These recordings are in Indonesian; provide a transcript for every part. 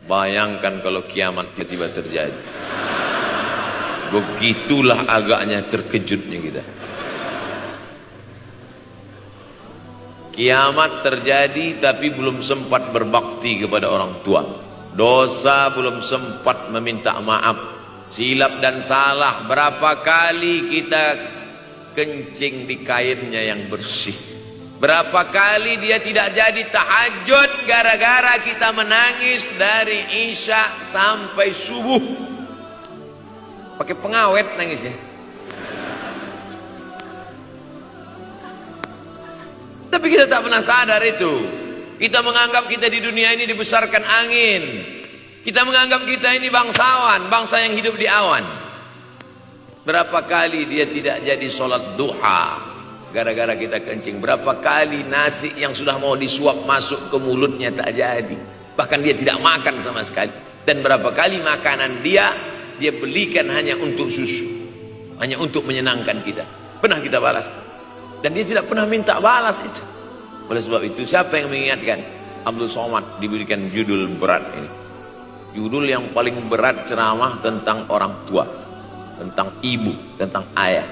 Bayangkan kalau kiamat tiba-tiba terjadi. Begitulah agaknya terkejutnya kita. Kiamat terjadi tapi belum sempat berbakti kepada orang tua. Dosa belum sempat meminta maaf. Silap dan salah berapa kali kita kencing di kainnya yang bersih. Berapa kali dia tidak jadi tahajud gara-gara kita menangis dari Isya sampai subuh. Pakai pengawet nangisnya. Tapi kita tak pernah sadar itu. Kita menganggap kita di dunia ini dibesarkan angin. Kita menganggap kita ini bangsawan, bangsa yang hidup di awan. Berapa kali dia tidak jadi sholat duha gara-gara kita kencing. Berapa kali nasi yang sudah mau disuap masuk ke mulutnya tak jadi. Bahkan dia tidak makan sama sekali. Dan berapa kali makanan dia belikan hanya untuk susu, hanya untuk menyenangkan kita. Pernah kita balas. Dan dia tidak pernah minta balas itu. Oleh sebab itu siapa yang mengingatkan? Abdul Somad diberikan judul berat ini. Judul yang paling berat ceramah tentang orang tua, tentang ibu, tentang ayah.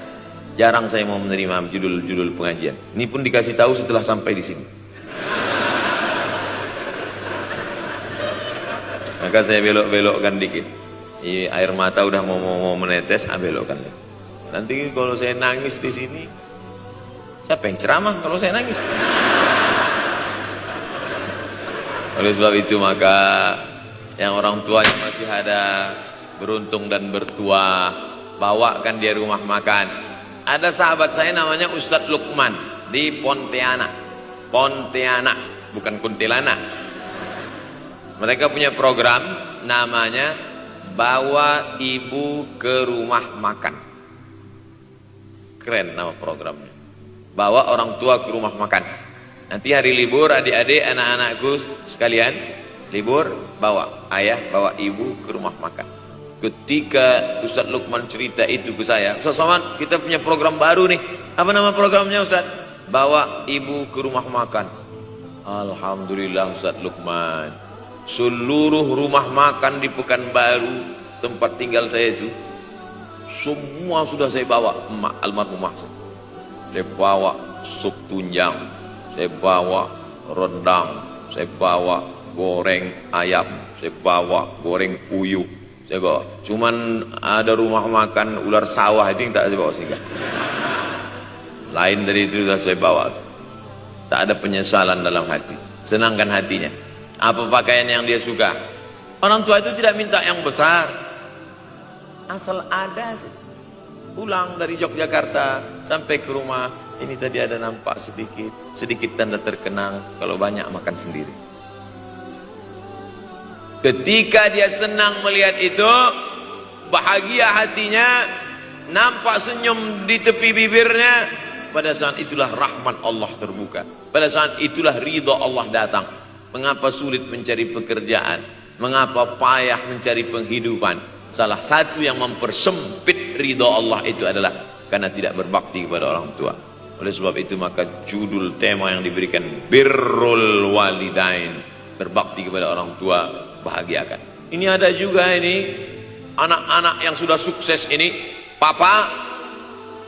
Jarang saya mau menerima judul-judul pengajian. Ini pun dikasih tahu setelah sampai di sini. Maka saya belok-belokkan dikit. Air mata udah mau menetes, belokkan. Nanti kalau saya nangis di sini, siapa yang ceramah kalau saya nangis? Oleh sebab itu maka yang orang tuanya masih ada, beruntung dan bertuah, bawakan dia rumah makan. Ada sahabat saya namanya Ustadz Lukman di Pontianak, bukan Kuntilanak. Mereka punya program namanya Bawa Ibu ke Rumah Makan. Keren nama programnya. Bawa orang tua ke rumah makan. Nanti hari libur adik-adik, anak-anakku sekalian libur, bawa ayah, bawa ibu ke rumah makan. Ketika Ustadz Lukman cerita itu ke saya, Ustadz Somad, kita punya program baru nih. Apa nama programnya Ustadz? Bawa ibu ke rumah makan. Alhamdulillah Ustadz Lukman, seluruh rumah makan di Pekanbaru tempat tinggal saya itu, semua sudah saya bawa. Almarhumah saya bawa sup tunjang, saya bawa rendang, saya bawa goreng ayam, saya bawa goreng puyuh, saya bawa. Cuman ada rumah makan ular sawah itu yang tak saya bawa singgah. Lain dari itu sudah saya bawa. Tak ada penyesalan dalam hati, senangkan hatinya. Apa pakaian yang dia suka? Orang tua itu tidak minta yang besar, asal ada sih. Pulang dari Yogyakarta sampai ke rumah, ini tadi ada nampak sedikit tanda terkenang. Kalau banyak makan sendiri. Ketika dia senang melihat itu, bahagia hatinya, nampak senyum di tepi bibirnya, pada saat itulah rahmat Allah terbuka. Pada saat itulah ridha Allah datang. Mengapa sulit mencari pekerjaan? Mengapa payah mencari penghidupan? Salah satu yang mempersempit ridha Allah itu adalah karena tidak berbakti kepada orang tua. Oleh sebab itu maka judul tema yang diberikan birrul walidain, berbakti kepada orang tua, bahagiakan. Ini ada juga ini anak-anak yang sudah sukses ini, papa,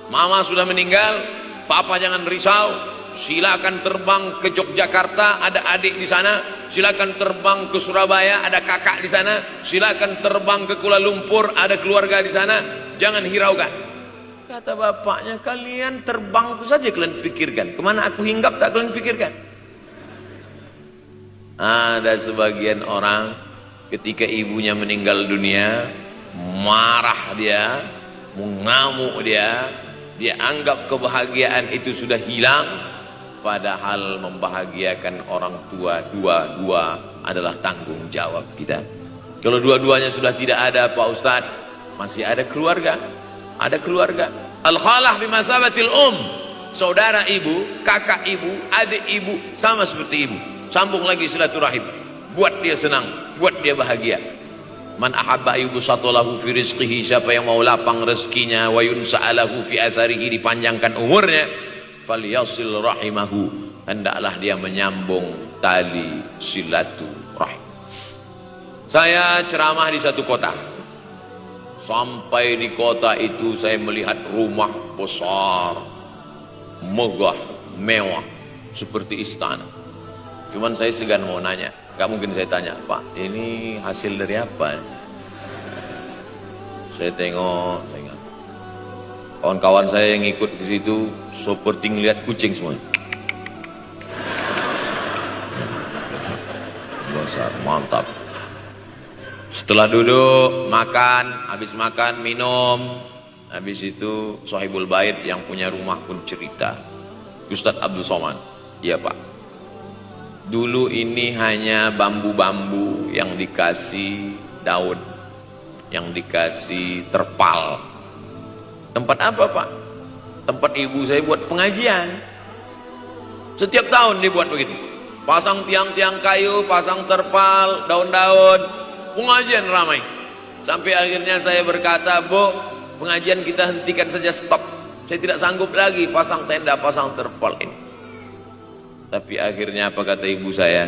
mama sudah meninggal, papa jangan risau, silakan terbang ke Yogyakarta, ada adik di sana. Silakan terbang ke Surabaya, ada kakak di sana. Silakan terbang ke Kuala Lumpur, ada keluarga di sana. Jangan hiraukan. Kata bapaknya, kalian terbangku saja kalian pikirkan. Kemana aku hinggap tak kalian pikirkan. Ada sebagian orang ketika ibunya meninggal dunia, marah dia, mengamuk dia anggap kebahagiaan itu sudah hilang. Padahal membahagiakan orang tua dua-dua adalah tanggung jawab kita. Kalau dua-duanya sudah tidak ada Pak Ustadz, masih ada keluarga. Ada keluarga. Al-khalah bimasabatil saudara ibu, kakak ibu, adik ibu, sama seperti ibu. Sambung lagi silaturahim. Buat dia senang, buat dia bahagia. Man ahabba yubsatalahu fi rizqihi, siapa yang mau lapang rezekinya, wa yunsa'alahu fi atharihi, dipanjangkan umurnya, falyasil rahimahu, hendaklah dia menyambung tali silaturahim. Saya ceramah di satu kota. Sampai di kota itu saya melihat rumah besar, megah, mewah, seperti istana. Cuman saya segan mau nanya. Gak mungkin saya tanya, Pak, ini hasil dari apa? Saya tengok, saya ingat. Kawan-kawan saya yang ikut ke situ seperti ngelihat kucing semuanya. Besar, mantap. Setelah duduk, makan, habis makan, minum. Habis itu Sohibul Bait yang punya rumah pun cerita. Ustadz Abdul Somad, iya Pak. Dulu ini hanya bambu-bambu yang dikasih daun, yang dikasih terpal. Tempat apa Pak? Tempat ibu saya buat pengajian. Setiap tahun dibuat begitu. Pasang tiang-tiang kayu, pasang terpal, daun-daun, pengajian ramai. Sampai akhirnya saya berkata, Bu, pengajian kita hentikan saja, stop. Saya tidak sanggup lagi pasang tenda, pasang terpal ini. Tapi akhirnya apa kata ibu saya?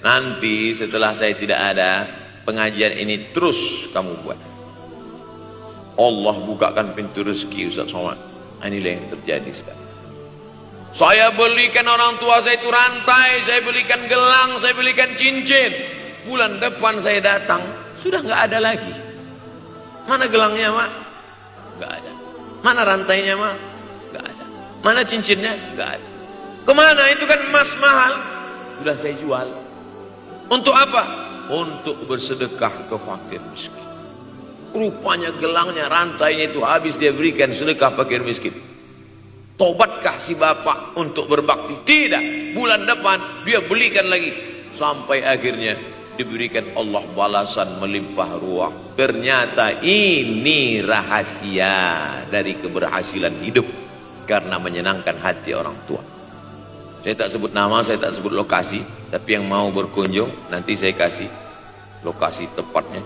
Nanti setelah saya tidak ada, pengajian ini terus kamu buat. Allah bukakan pintu rezeki Ustaz Somad. Inilah yang terjadi sekarang. Saya belikan orang tua saya itu rantai, saya belikan gelang, saya belikan cincin. Bulan depan saya datang, sudah nggak ada lagi. Mana gelangnya, Mak? Nggak ada. Mana rantainya, Mak? Nggak ada. Mana cincinnya? Nggak ada. Kemana? Itu kan emas mahal. Sudah saya jual. Untuk apa? Untuk bersedekah ke fakir miskin. Rupanya gelangnya, rantainya itu habis dia berikan sedekah fakir miskin. Tobatkah si bapak untuk berbakti? Tidak. Bulan depan dia belikan lagi. Sampai akhirnya diberikan Allah balasan melimpah ruah. Ternyata ini rahasia dari keberhasilan hidup. Karena menyenangkan hati orang tua. Saya tak sebut nama, saya tak sebut lokasi. Tapi yang mau berkunjung, nanti saya kasih lokasi tepatnya.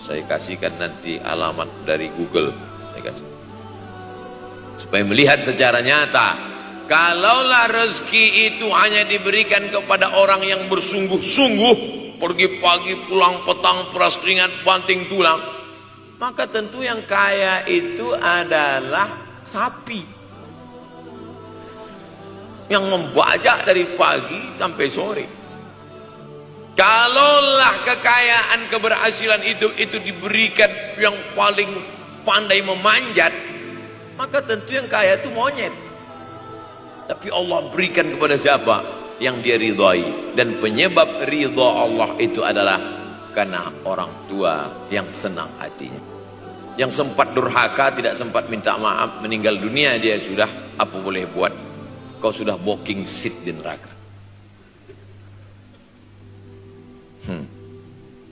Saya kasihkan nanti alamat dari Google. Saya kasih. Supaya melihat secara nyata, kalaulah rezeki itu hanya diberikan kepada orang yang bersungguh-sungguh, pergi pagi pulang petang, peras keringat banting tulang, maka tentu yang kaya itu adalah sapi yang membajak dari pagi sampai sore. Kalaulah kekayaan keberhasilan itu diberikan yang paling pandai memanjat, maka tentu yang kaya itu monyet. Tapi Allah berikan kepada siapa? Yang dia ridhai. Dan penyebab ridha Allah itu adalah karena orang tua yang senang hatinya. Yang sempat durhaka, tidak sempat minta maaf, meninggal dunia dia sudah, apa boleh buat? Kau sudah booking seat di neraka.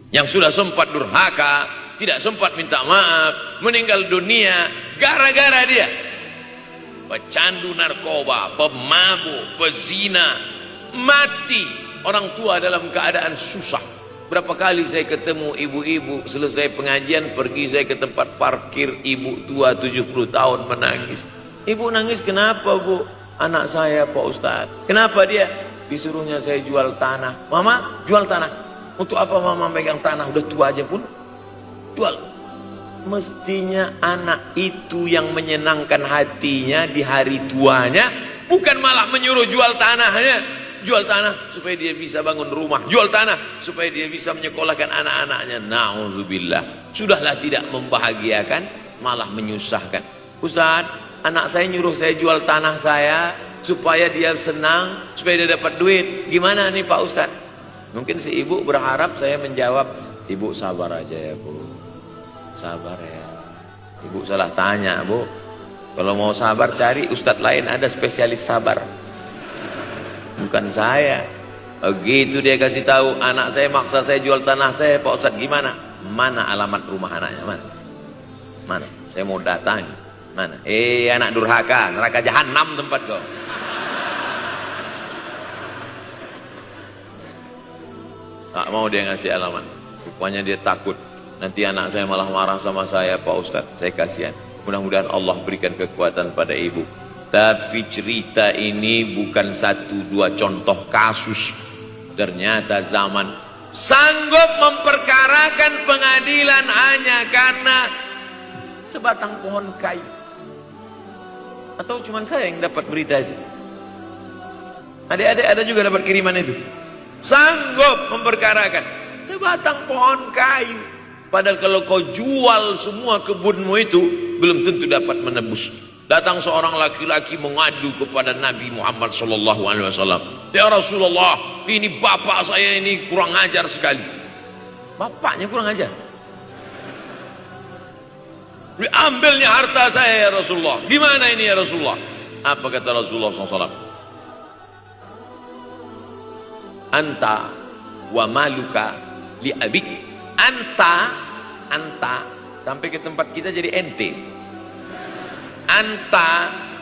Yang sudah sempat durhaka, tidak sempat minta maaf, meninggal dunia gara-gara dia pecandu narkoba, pemabuk, pezina, mati. Orang tua dalam keadaan susah. Berapa kali saya ketemu ibu-ibu selesai pengajian, pergi saya ke tempat parkir, ibu tua 70 tahun menangis. Ibu nangis kenapa, Bu? Anak saya Pak Ustadz. Kenapa dia? Disuruhnya saya jual tanah. Mama jual tanah. Untuk apa mama megang tanah? Udah tua aja pun jual. Mestinya anak itu yang menyenangkan hatinya di hari tuanya, bukan malah menyuruh jual tanahnya. Jual tanah supaya dia bisa bangun rumah, jual tanah supaya dia bisa menyekolahkan anak-anaknya. Na'udzubillah. Sudahlah tidak membahagiakan, malah menyusahkan. Ustaz, anak saya nyuruh saya jual tanah saya supaya dia senang, supaya dia dapat duit. Gimana nih Pak Ustaz? Mungkin si ibu berharap saya menjawab, ibu sabar aja ya Bu, sabar ya. Ibu salah tanya, Bu. Kalau mau sabar cari ustadz lain, ada spesialis sabar, bukan saya. Begitu dia kasih tahu, anak saya maksa saya jual tanah saya, Pak Ustadz gimana? Mana alamat rumah anaknya? Mana? Saya mau datang. Mana? Anak durhaka, neraka jahanam tempat kau. Tak mau dia ngasih alamat. Rupanya dia takut nanti anak saya malah marah sama saya, Pak Ustadz. Saya kasihan. Mudah-mudahan Allah berikan kekuatan pada ibu. Tapi cerita ini bukan satu dua contoh kasus. Ternyata zaman sanggup memperkarakan pengadilan hanya karena sebatang pohon kayu. Atau cuma saya yang dapat berita aja? Adik-adik ada juga dapat kiriman itu? Sanggup memperkarakan sebatang pohon kayu. Padahal kalau kau jual semua kebunmu itu, belum tentu dapat menebus. Datang seorang laki-laki mengadu kepada Nabi Muhammad SAW. Ya Rasulullah, ini bapak saya ini kurang ajar sekali. Bapaknya kurang ajar? Diambilnya harta saya ya Rasulullah. Gimana ini ya Rasulullah? Apa kata Rasulullah SAW? Anta wa maluka li abik. Anta sampai ke tempat kita jadi ente. Anta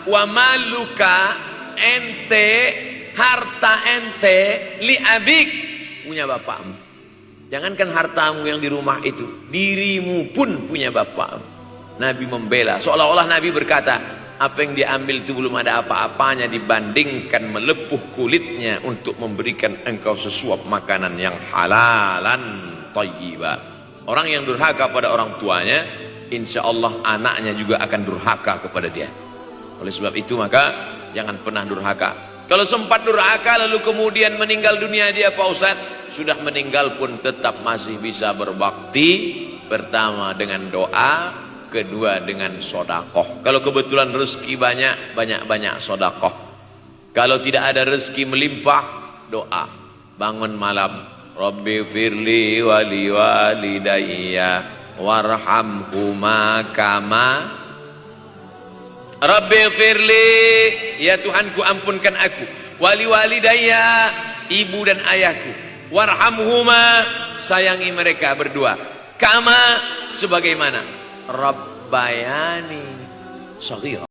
wa maluka, ente, harta ente, li abik, punya bapakmu. Jangankan hartamu yang di rumah itu, dirimu pun punya bapakmu. Nabi membela, seolah-olah Nabi berkata, apa yang diambil itu belum ada apa-apanya dibandingkan melepuh kulitnya untuk memberikan engkau sesuap makanan yang halalan thayyibah. Orang yang durhaka pada orang tuanya, insya Allah anaknya juga akan durhaka kepada dia. Oleh sebab itu maka jangan pernah durhaka. Kalau sempat durhaka lalu kemudian meninggal dunia dia Pak Ustaz, sudah meninggal pun tetap masih bisa berbakti. Pertama dengan doa, kedua dengan sodakoh. Kalau kebetulan rezeki banyak sodakoh. Kalau tidak ada rezeki melimpah, doa. Bangun malam, Rabbi firli wali walidayya warhamhuma kama Rabbi firli, ya Tuhanku ampunkan aku, wali walidayya, ibu dan ayahku, warhamhuma, sayangi mereka berdua, kama, sebagaimana Rabbayani shaghira.